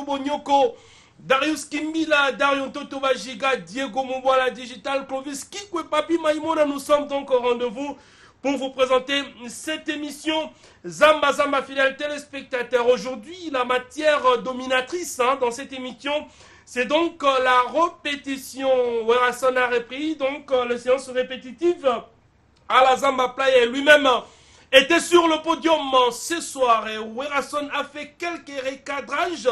Mamadou Bonyoko, Darius Kimbila, Darion Toto Bajiga, Diego Mouboala Digital, Clovis Kikwe Papi Maïmona. Nous sommes donc au rendez-vous pour vous présenter cette émission. Zamba Zamba, fidèles téléspectateurs. Aujourd'hui, la matière dominatrice dans cette émission, c'est donc la répétition. Werason a repris donc les séances répétitives à la Zamba Playa. Lui-même était sur le podium ce soir. Et Werason a fait quelques recadrages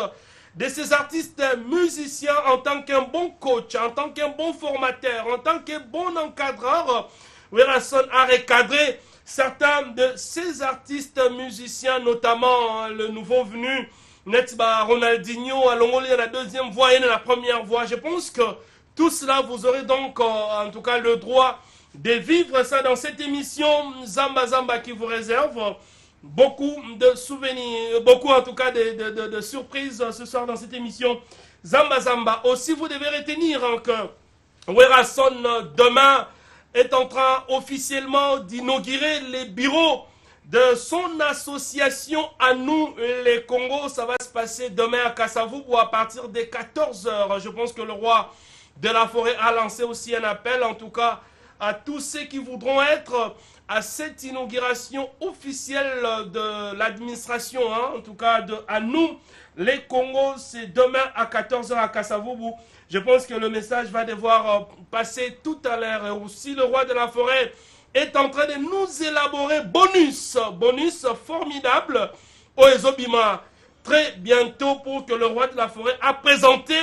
de ces artistes musiciens en tant qu'un bon coach, en tant qu'un bon formateur, en tant qu'un bon encadreur. Werason a recadré certains de ces artistes musiciens, notamment le nouveau venu Netba Ronaldinho, Alongoli à la deuxième voix et la première voix. Je pense que tout cela, vous aurez donc en tout cas le droit de vivre ça dans cette émission Zamba Zamba qui vous réserve beaucoup de souvenirs, beaucoup en tout cas de surprises ce soir dans cette émission Zamba Zamba. Aussi, vous devez retenir que Werason demain est en train officiellement d'inaugurer les bureaux de son association à nous les Congos. Ça va se passer demain à Kasavubu à partir des 14h. Je pense que le roi de la forêt a lancé aussi un appel, en tout cas à tous ceux qui voudront être à cette inauguration officielle de l'administration, en tout cas à nous les Congos. C'est demain à 14h à Kasavubu. Je pense que le message va devoir passer tout à l'heure. Et aussi, le roi de la forêt est en train de nous élaborer bonus formidable au Ezobima. Très bientôt, pour que le roi de la forêt a présenté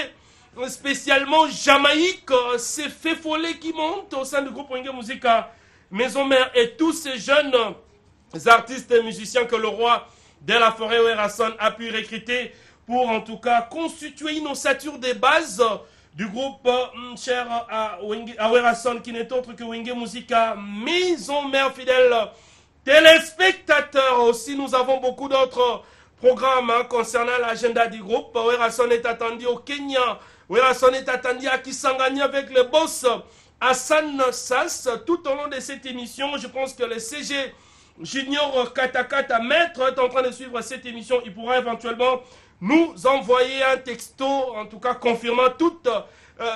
spécialement Jamaïque, ces faits follets qui montent au sein du groupe Wenge Musica Maison Mère et tous ces jeunes artistes et musiciens que le roi de la forêt Werason a pu recruter pour en tout cas constituer une ossature des bases du groupe cher à Werason, qui n'est autre que Wenge Musica Maison Mère. Fidèles téléspectateurs, aussi nous avons beaucoup d'autres programmes concernant l'agenda du groupe. Werason est attendu au Kenya, Werason est attendu à Kisangani avec le boss Hassan Sass tout au long de cette émission. Je pense que le CG Junior Katakata Maître est en train de suivre cette émission. Il pourra éventuellement nous envoyer un texto, en tout cas confirmant toute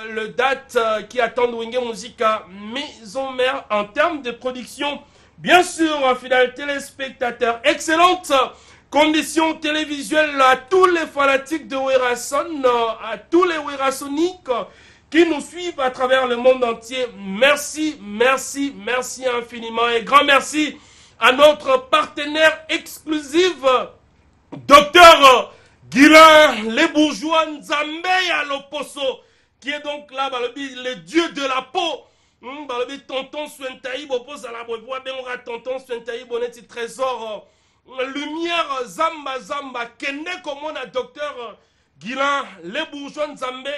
le date qui attend Wenge Musica Maison Mère en termes de production. Bien sûr, fidèles téléspectateurs, excellente conditions télévisuelles à tous les fanatiques de Werason, à tous les Werasoniques qui nous suivent à travers le monde entier. Merci, merci, merci infiniment. Et grand merci à notre partenaire exclusif, Docteur Guilain, les bourgeois Nzambe à l'Oposo, qui est donc là, le dieu de la peau. Tonton Swentaïbo, pose à la boîte, tonton Swentaïbo, net trésor. Lumière Zamba Zamba, Kende comme on a Docteur Guilain, les bourgeois Nzambe,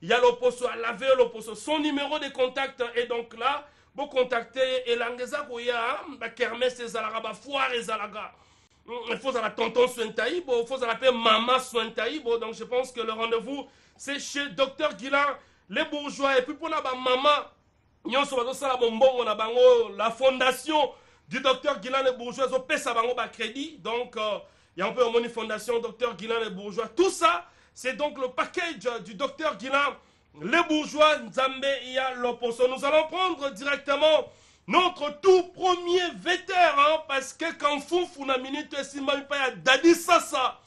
il y a l'Oposo, à laver l'Oposo. Son numéro de contact est donc là. Vous contactez Elangeza Goya, Kermès et Zalaga, Foire et Zalaga. Il faut à la tonton Swentaïbo, il faut à la maman Swentaïbo. Donc je pense que le rendez-vous, c'est chez Docteur Guilain, les bourgeois. Et puis pour la maman, la fondation du Docteur Guilain les bourgeois, ils ont payé ça crédit. Donc il y a un peu une fondation Docteur Guilain les bourgeois. Tout ça, c'est donc le package du Docteur Guilain les bourgeois Nzambe Iya Loposo. Nous allons prendre directement notre tout premier vétéran, parce que quand Foufou na minute Simbaïpaya Dadi Sassa,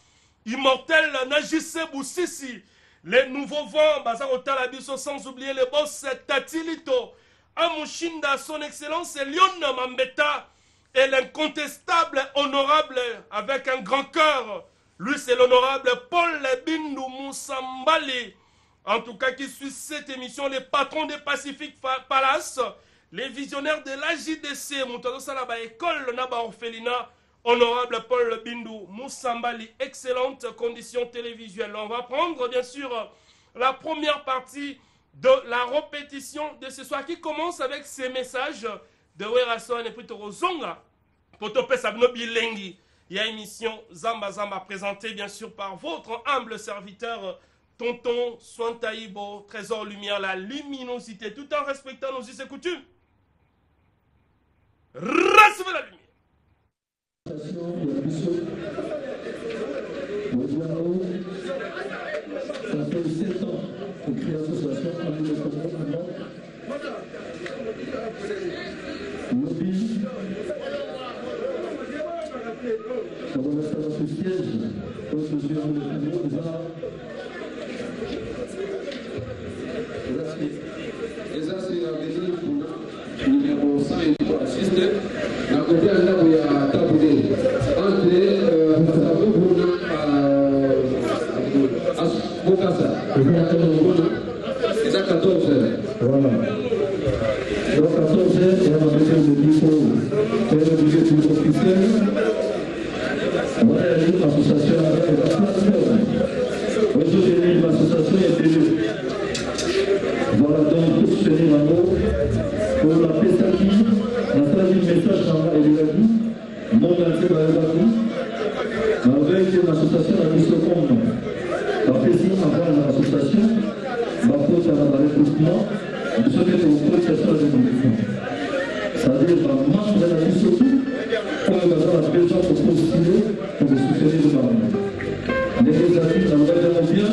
immortel Najisse Boussissi, les nouveaux vents, Bazar Otalabiso, sans oublier les boss Tatilito, Amushinda, son excellence Lyon Mambeta, et l'incontestable honorable avec un grand cœur. Lui, c'est l'honorable Paul Bindou Moussambali. En tout cas, qui suit cette émission, les patrons des Pacific Palace, les visionnaires de l'AJDC, Moutado Salaba École Naba Orphelina, honorable Paul Bindou Moussambali, excellente condition télévisuelle. On va prendre bien sûr la première partie de la répétition de ce soir qui commence avec ces messages de Werason et puis Torozonga. Potope Sabno Bilengi. Il y a une émission Zamba Zamba présentée bien sûr par votre humble serviteur Tonton Swentaïbo, Trésor Lumière, la luminosité, tout en respectant nos us et coutumes. Recevez la lumière. ça va mettre dans ce siège. Donc, je suis en train de vous dire, et ça, c'est l'avenir pour numéro 100 et pour assister. La copie à la où il y a taboulé. Entre Bokassa. C'est à 14 heures. Voilà. Donc, 14 heures, on va mettre le dépôt. C'est le dépôt officiel. On va aller à l'association avec la plateforme. Aujourd'hui, l'association est élue. Voilà, donc, pour soutenir un mot, pour la PESAKI, la traduit message dans la Elégadi, monde entier dans l'Elégadi, avec l'association à Missocom. La PESI avant l'association, la faute à la recrutement, de ce que vous pouvez faire sur le recrutement. C'est-à-dire, membre de la Missocom, pour avoir la besoin pour postuler, pour soutenir le Parlement. Les Elégadi, dans le gouvernement bien,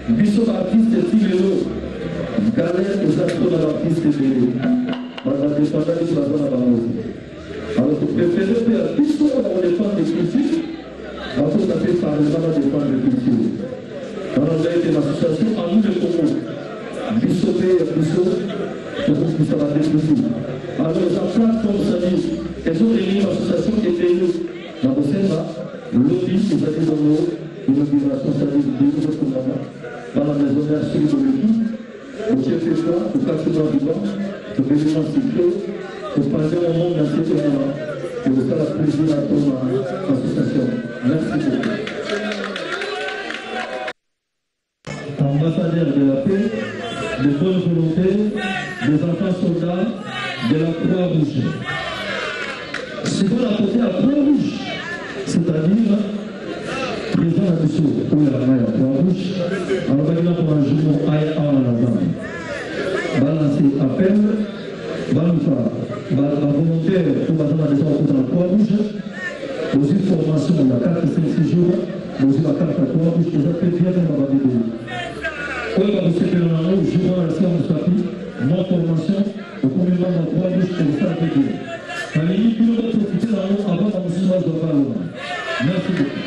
Bissot artiste et Tigero. Carré aux acteurs de l'artiste de la dépendance de la zone à la mode. Alors, pour préférer faire tout ce qu'on dépend des cultures, on peut taper par le mal à dépendre des cultures. Alors, on a été l'association à nous le Congo. Bissot et Bissot, c'est pour qu'ils soient détruits. Alors, les enfants comme ça dit, elles ont réuni l'association qui était élue. Dans le Sénat, l'OBI, ils avaient donné une obligation, c'est-à-dire de nouveaux commandements dans la maison mère sur l'équipe. Au chef d'État, au quatrième du banc, au gouvernement cyclé, au pendant au monde dans ce moment, et au cas la présidente de l'association. Merci beaucoup. Ambassadeur de la paix, de bonne volonté, des enfants soldats, de la Croix-Rouge. C'est bon à côté à Croix-Rouge, c'est-à-dire président à Bissot, où il y a la Croix-Rouge, alors on va dire pour un jour, aïe, à la bas. Balancer appel, volontaire pour passer dans la Croix-Rouge, aussi formation, il y a 4-5 jours, aussi la carte à Croix-Rouge, qui est très bien dans la vidéo. Oui, vous savez que nous avons joué à la séance de tapis, mon formation, au premier moment de la Croix-Rouge, c'est ça la vidéo. La minute, nous allons profiter avant la musulmane de Parlement. Merci beaucoup.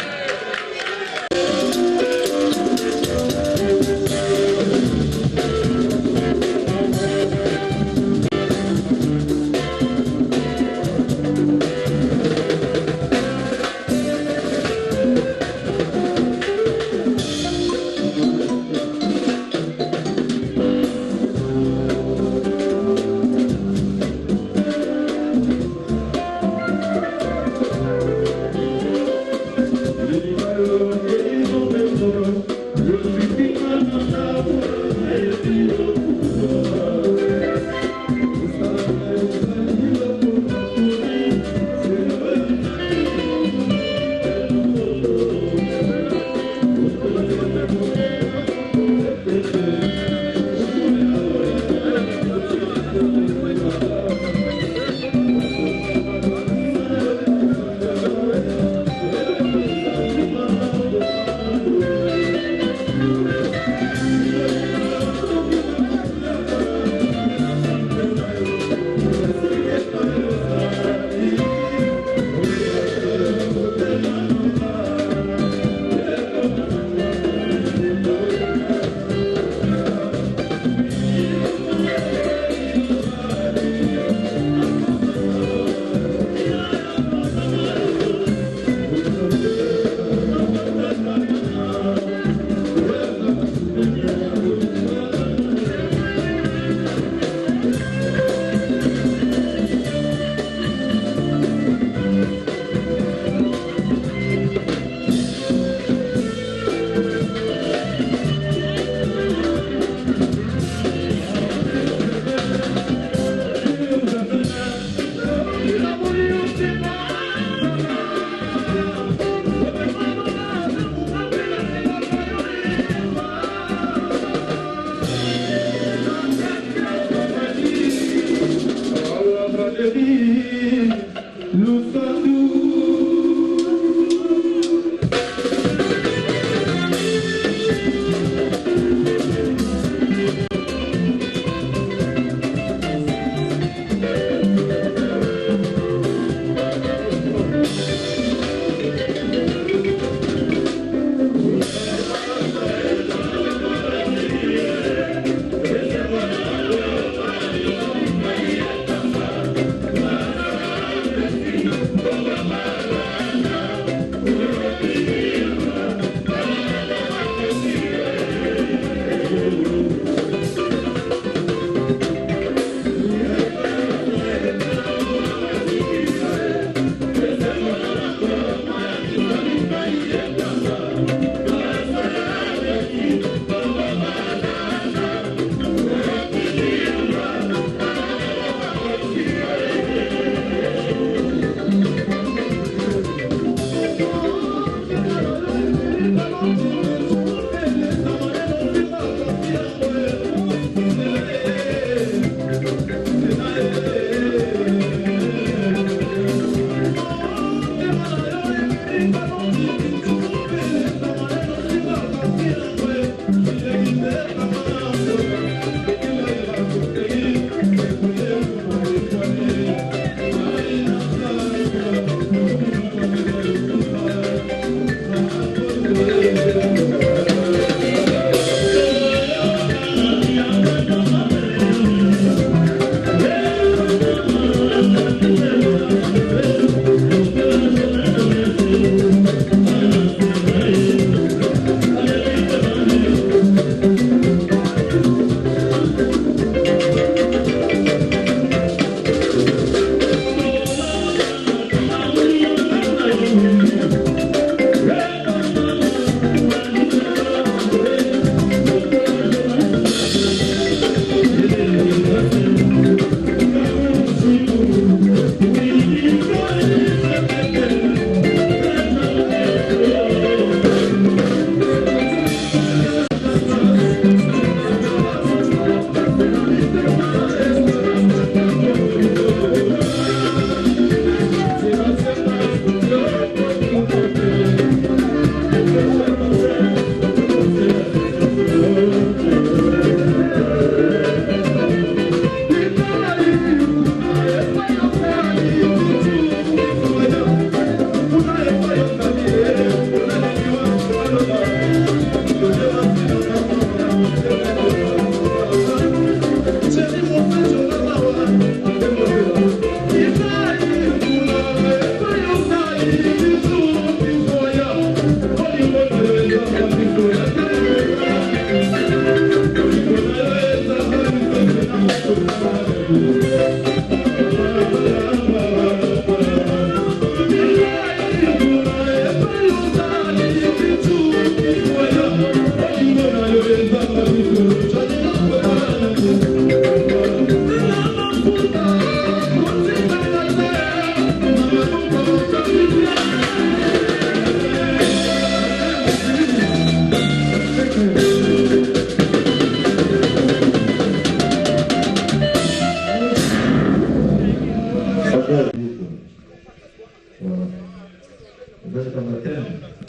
thème.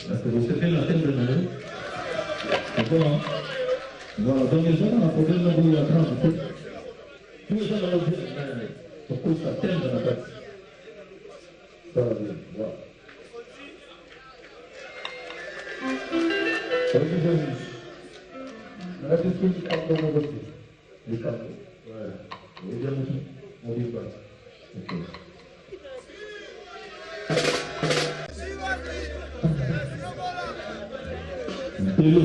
Parce que vous faites la thème de l'année. D'accord. Voilà, donc les gens ont un problème de vous attendre. Tous les gens dans le bien, pourquoi ça thème dans la tête. Voilà. La question du carton de vote. Le carton. Voilà. Et bien, on dit pas. Ok. Hello.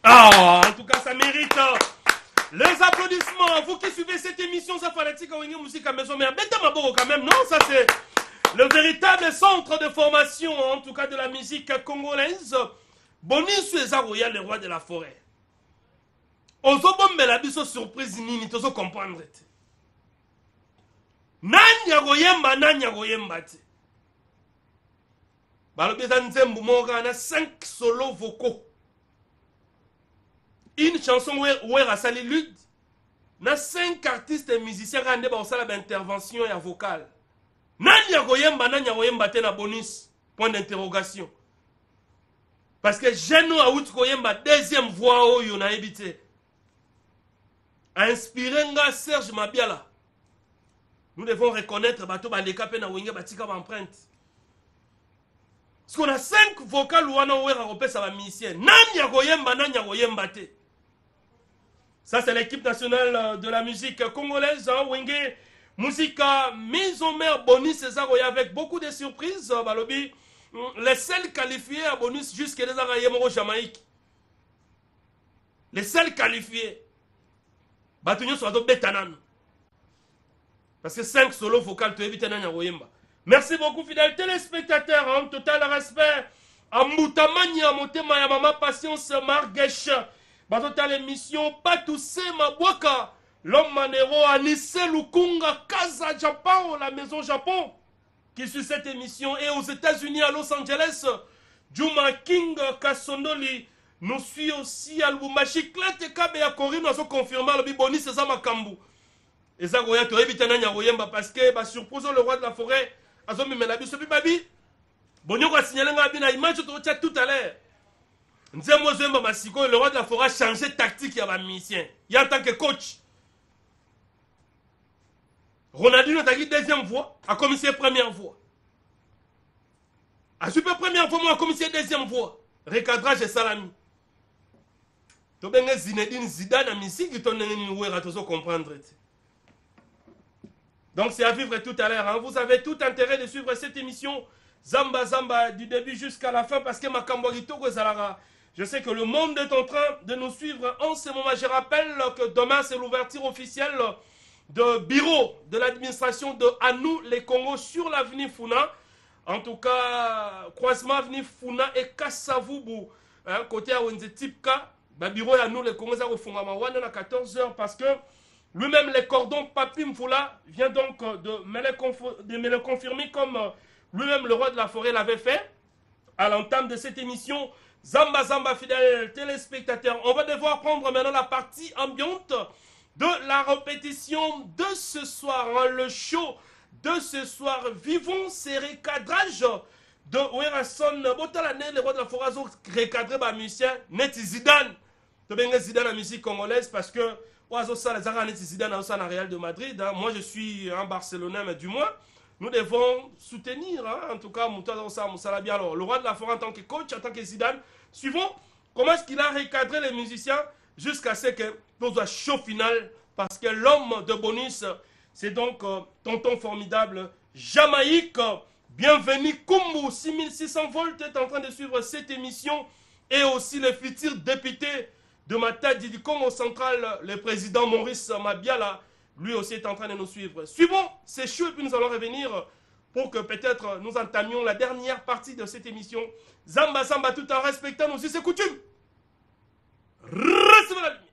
Ah, en tout cas, ça mérite les applaudissements. Vous qui suivez cette émission, ça fanatique à Musique à Maison Mère. Bentamaboro quand même, non? Ça c'est le véritable centre de formation, en tout cas de la musique congolaise. Bonis Royal, le roi de la forêt. Ozo bombe la biso surprise nini, tozo comprendre. Nanya goyemba, nanya goyemba te. Balobeza nzembu moka na 5 solos vocaux. Une chanson où est Rassali Lude, na 5 artistes et musiciens qui ont fait intervention et vocale. Nanya goyemba te na bonus. Point d'interrogation. Parce que Geno a eu goyemba deuxième voix où il a évité. a inspiré nga Serge Mabiala. Nous devons reconnaître bateau bandeka pe na wenge batika ba empreinte. Parce qu'on a 5 vocales wana wera kopesa ba musicien. Nani ya koyemba nani ya koyemba te. Ça c'est l'équipe nationale de la musique congolaise hein, wenge musique mise en mer bonus c'est ça avec beaucoup de surprises balobi les seuls qualifiés à bonus jusqu'à les Arayemoro Jamaïque. Les seuls qualifiés Batunyo soit do betanan. Parce que 5 solos vocales, tu évites un Yaroyemba. Merci beaucoup, fidèles téléspectateurs. En total respect. À Moutamani, à Motema, à Mama Patience, Margesh. Total émission, Patoussé, Mabwaka. L'homme Manero, Anisse, Lukunga, Kaza, Japon, la maison Japon. Qui suit cette émission. Et aux États-Unis, à Los Angeles, Juma King, Kasondoli. Nous suit aussi à Lubumbashi. Klete Kabe, à Corine, nous avons confirmé le Biboni, c'est ça, Makambu. Et ça, tu évites un parce que, surposons le roi de la forêt, Azomi Melabi, ce Babi, Bonio va signaler une image tout à l'heure. Le roi de la forêt a changé de tactique, il y a un musicien. Il y a en tant que coach. Ronaldinho a dit deuxième fois, a commencé première fois. A super première fois, moi, a commencé deuxième fois. Recadrage et salami. Tu as Zinedine Zidane à musique, tu as comprendre. Donc c'est à vivre tout à l'heure. Hein. Vous avez tout intérêt de suivre cette émission Zamba Zamba du début jusqu'à la fin parce que Makambogito Gozalara. Je sais que le monde est en train de nous suivre en ce moment. Je rappelle que demain c'est l'ouverture officielle de bureau de l'administration de Anou les Congo sur l'avenue Funa. En tout cas, croisement avenue Funa et Kassavubu. Hein, côté à Wenze Tipka, bureau Anou les Congo, ça va à 14h parce que lui-même, les cordons Papi Mfoula vient donc de me le confirmer comme lui-même le roi de la forêt l'avait fait à l'entame de cette émission. Zamba Zamba, fidèles téléspectateurs, on va devoir prendre maintenant la partie ambiante de la répétition de ce soir, hein, le show de ce soir. Vivons ces recadrages de Werason Botalane, le roi de la forêt, recadré par musicien Neti Zidane. Tu bien Zidane la musique congolaise parce que moi je suis un Barcelonais, mais du moins, nous devons soutenir, hein, en tout cas, alors, le roi de la forêt en tant que coach, en tant que Zidane. Suivons comment est-ce qu'il a recadré les musiciens jusqu'à ce que nous soit show final, parce que l'homme de bonus, c'est donc tonton formidable, Jamaïque. Bienvenue, Kumbu, 6600 volts est en train de suivre cette émission, et aussi le futur député de Matadi du Congo central, le président Maurice Mabiala, lui aussi est en train de nous suivre. Suivons ces shows et puis nous allons revenir pour que peut-être nous entamions la dernière partie de cette émission. Zamba Zamba tout en respectant nos us et coutumes. Recevez la lumière.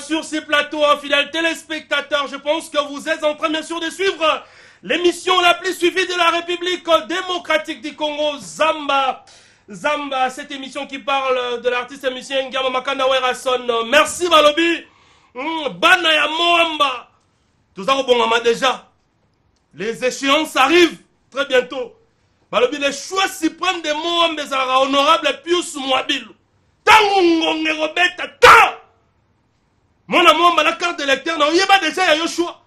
sur ces plateaux, fidèles téléspectateurs. Je pense que vous êtes en train, bien sûr, de suivre l'émission la plus suivie de la République démocratique du Congo, Zamba. Zamba, cette émission qui parle de l'artiste et musicien Ngama Makanda Werason. Merci, Balobi. Bana ya Moamba. Tout ça, bon, déjà. Les échéances arrivent très bientôt. Balobi, les choix suprêmes de Moamba sera honorable Pius Mwabilu. Tangonge Robeta, ta! Mon amour, la carte d'électeur, non, il y a déjà un choix.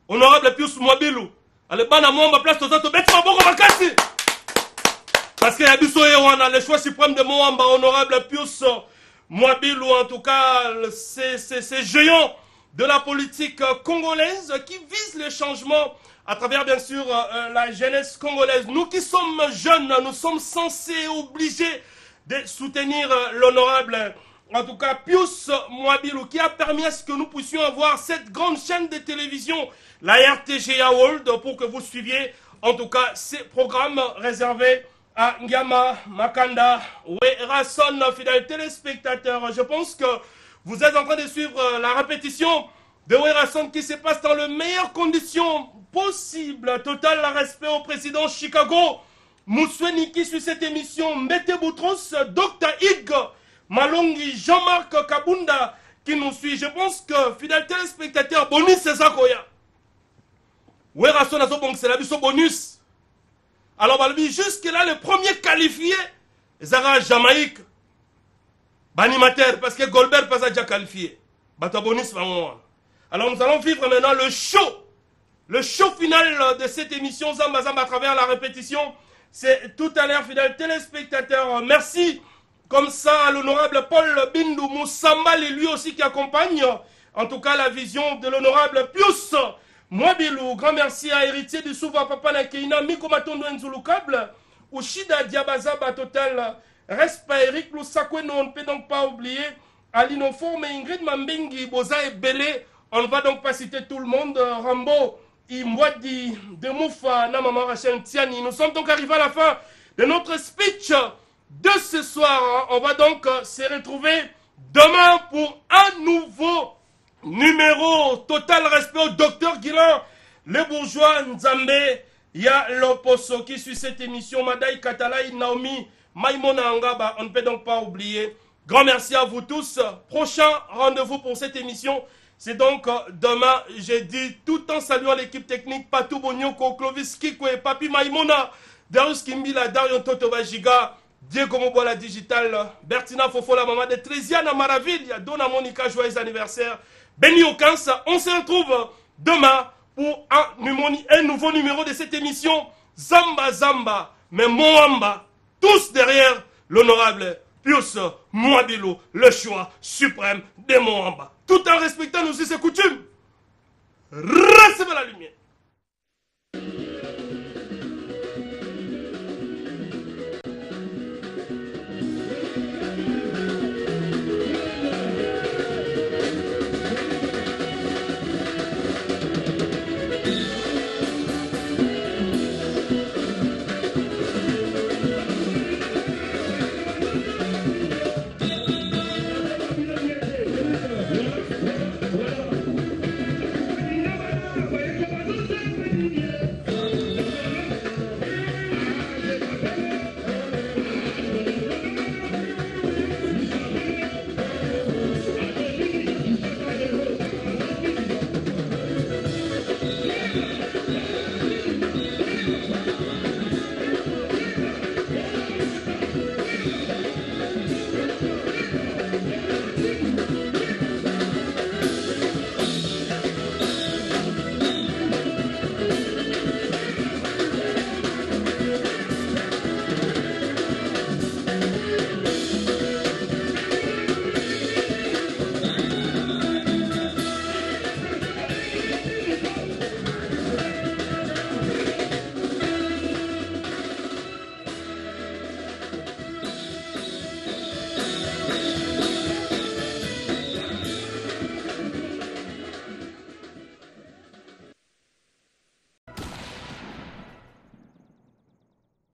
Honorable Pius Mwabilu. Allez, bana Moamba, place tout ça, tu bêtes pas beaucoup, Makasi. Parce qu'il y a le choix suprême de Moamba, honorable Pius Mwabilu, en tout cas, ces géants de la politique congolaise qui visent le changement à travers, bien sûr, la jeunesse congolaise. Nous qui sommes jeunes, nous sommes censés, obligés de soutenir l'honorable, en tout cas, Pius Mwabilu, qui a permis à ce que nous puissions avoir cette grande chaîne de télévision, la RTGA World, pour que vous suiviez, en tout cas, ces programmes réservés à Ngama Makanda Werason, fidèles téléspectateurs. Je pense que vous êtes en train de suivre la répétition de Werason qui se passe dans les meilleures conditions possibles. Total respect au président Chicago Mousweni qui suit cette émission, Mbete Boutros, Dr. Ig Malongi, Jean-Marc Kabunda qui nous suit. Je pense que, fidèles téléspectateurs, bonus c'est ça Koya. Werason a son c'est la biso bonus. Alors, jusque-là, le premier qualifié, Zara Jamaïque, Banimateur, parce que Goldberg pas déjà qualifié. Bata bonus, alors, nous allons vivre maintenant le show final de cette émission Zamba Zamba à travers la répétition. C'est tout à l'heure, fidèles téléspectateurs. Merci comme ça à l'honorable Paul Bindou Moussamba, et lui aussi qui accompagne en tout cas la vision de l'honorable Pius Mwabilu. Grand merci à héritier du Souva Papa Nakeina, Miko Matondo Nzulukable, Ushida Diabazaba Total, respect Eric Lusakwe, on ne peut donc pas oublier, Alinoforme Ingrid Mambengi, Boza et Belé, on ne va donc pas citer tout le monde, Rambo, Imwadi, Demoufa, Namama Rachel Tiani. Nous sommes donc arrivés à la fin de notre speech de ce soir. On va donc se retrouver demain pour un nouveau numéro. Total respect au docteur Guilain, le bourgeois Nzambe, ya Loposo qui suit cette émission, Madaï Katalai, Naomi, Maïmona Angaba. On ne peut donc pas oublier. Grand merci à vous tous. Prochain rendez-vous pour cette émission, c'est donc demain, j'ai dit, tout en saluant l'équipe technique, Patou Bonyoko, Clovis Kikwe, Papi Maïmona, Darius Kimbila, Darion Totobajiga, Diego Mobola Digital, Bertina Fofola, maman de Trésiana Maraville, Dona Monica, joyeux anniversaire, Benny Okansa. On se retrouve demain pour un nouveau numéro de cette émission Zamba Zamba, mais Moamba, tous derrière l'honorable Pius Mwabilu, le choix suprême de Moamba. Tout en respectant nos us et coutumes.